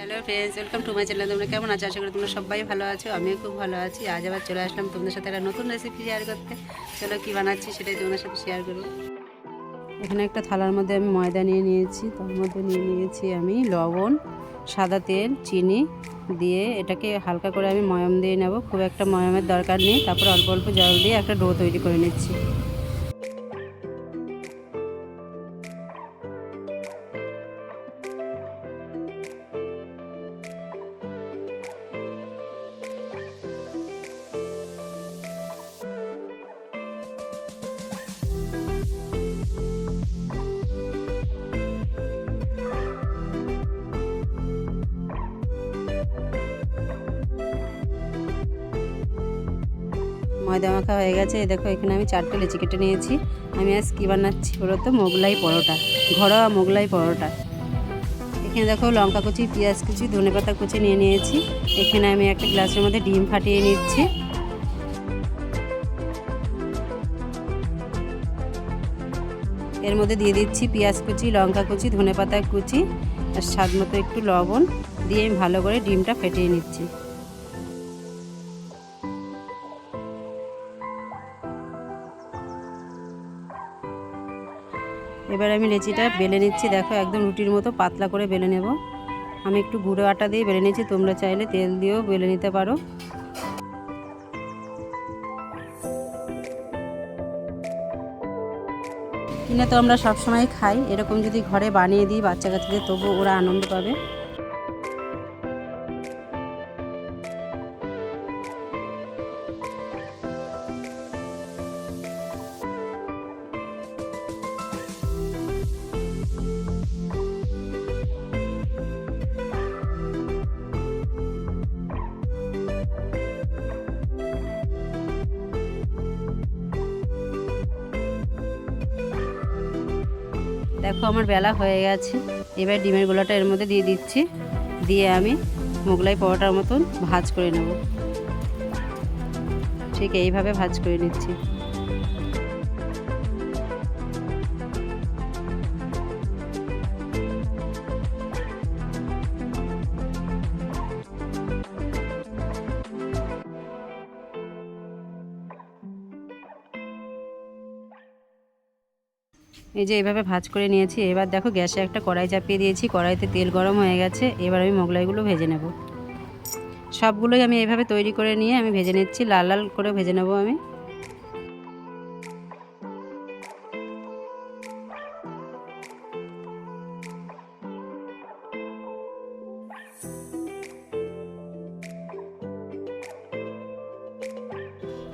Hello friends, welcome to my channel. তোমরা কেমন আছো? আশা করি তোমরা সবাই ভালো আছো। আমিও খুব ভালো আছি। আজ আবার চলে আসলাম তোমাদের সাথে একটা নতুন রেসিপি শেয়ার করতে। চলো কী বানাচ্ছি সেটাই তোমাদের সাথে শেয়ার করবো। এখানে একটা থালার মধ্যে আমি ময়দা নিয়ে নিয়েছি, তার মধ্যে নিয়ে নিয়েছি আমি লবণ, সাদা তেল, চিনি দিয়ে এটাকে হালকা করে আমি ময়াম দিয়ে নেব। খুব একটা ময়ামের দরকার নেই। তারপর অল্প অল্প জল দিয়ে একটা ডো তৈরি করে নিচ্ছি। ময়দা মাখা হয়ে গেছে। দেখো এখানে আমি 4টে লেচি কেটে নিয়েছি। আমি আজ কী বানাচ্ছি বলতো? মোগলাই পরোটা, ঘরোয়া মোগলাই পরোটা। এখানে দেখো লঙ্কা কুচি, পেঁয়াজ কুচি, ধনেপাতা কুচি নিয়ে নিয়েছি। এখানে আমি একটা গ্লাসের মধ্যে ডিম ফাটিয়ে নিচ্ছি। এর মধ্যে দিয়ে দিচ্ছি পেঁয়াজ কুচি, লঙ্কা কুচি, ধনেপাতা কুচি আর স্বাদ মতো একটু লবণ দিয়ে আমি ভালো করে ডিমটা ফেটিয়ে নিচ্ছি। এবার আমি লেচিটা বেলে নিচ্ছি। দেখো একদম রুটির মতো পাতলা করে বেলে নেব। আমি একটু গুঁড়ো আটা দিয়ে বেলে নিচ্ছি, তোমরা চাইলে তেল দিয়েও বেলে নিতে পারো। কিনে তো আমরা সবসময় খাই, এরকম যদি ঘরে বানিয়ে দিই বাচ্চা কাচ্চাদের, তবু ওরা আনন্দ পাবে। দেখো আমার বেলা হয়ে গেছে। এবার ডিমের গোলাটা এর মধ্যে দিয়ে দিচ্ছি, দিয়ে আমি মোগলাই পরোটার মতন ভাজ করে নেব। ঠিক এইভাবে ভাজ করে নিচ্ছি। এই যে এইভাবে ভাজ করে নিয়েছি। এবার দেখো গ্যাসে একটা কড়াই চাপিয়ে দিয়েছি, কড়াইতে তেল গরম হয়ে গেছে। এবার আমি মোগলাইগুলো ভেজে নেব। সবগুলোই আমি এইভাবে তৈরি করে নিয়ে আমি ভেজে নিচ্ছি, লাল লাল করে ভেজে নেব আমি।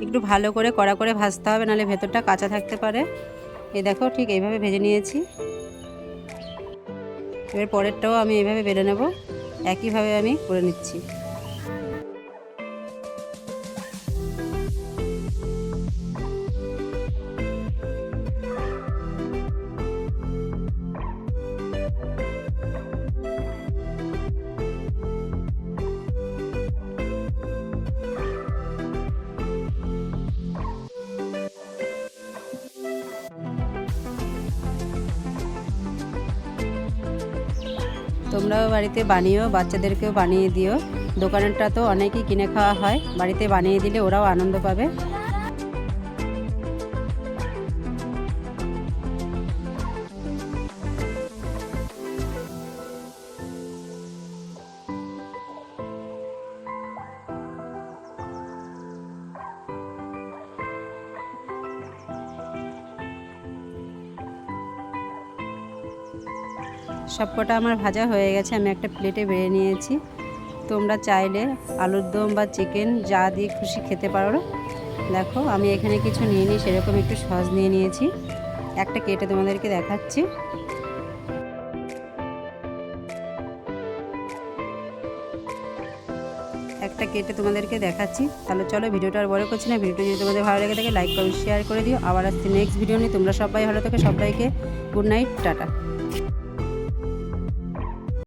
একটু ভালো করে কড়া করে ভাজতে হবে, নাহলে ভেতরটা কাঁচা থাকতে পারে। এই দেখো ঠিক এইভাবে ভেজে নিয়েছি। এবার পরেরটাও আমি এইভাবে বেলে নেব, একইভাবে আমি করে নিচ্ছি। তোমরাও বাড়িতে বানিয়েও বাচ্চাদেরকেও বানিয়ে দিও। দোকানেরটা তো অনেকেই কিনে খাওয়া হয়, বাড়িতে বানিয়ে দিলে ওরাও আনন্দ পাবে। সবকটা আমার ভাজা হয়ে গেছে, আমি একটা প্লেটে বেড়ে নিয়েছি। তোমরা চাইলে আলুর দম বা চিকেন যা দিয়ে খুশি খেতে পারো। দেখো আমি এখানে কিছু নিয়ে নিই, সেরকম একটু সস নিয়ে নিয়েছি। একটা কেটে তোমাদেরকে দেখাচ্ছি। তাহলে চলো ভিডিওটা আর বড় করছি না। ভিডিওটা যদি তোমাদের ভালো লেগে থাকে লাইক কমেন্ট শেয়ার করে দিও। আবার আসছি নেক্সট ভিডিও নিয়ে। তোমরা সবাই ভালো থাকো। সবাইকে গুড নাইট, টাটা।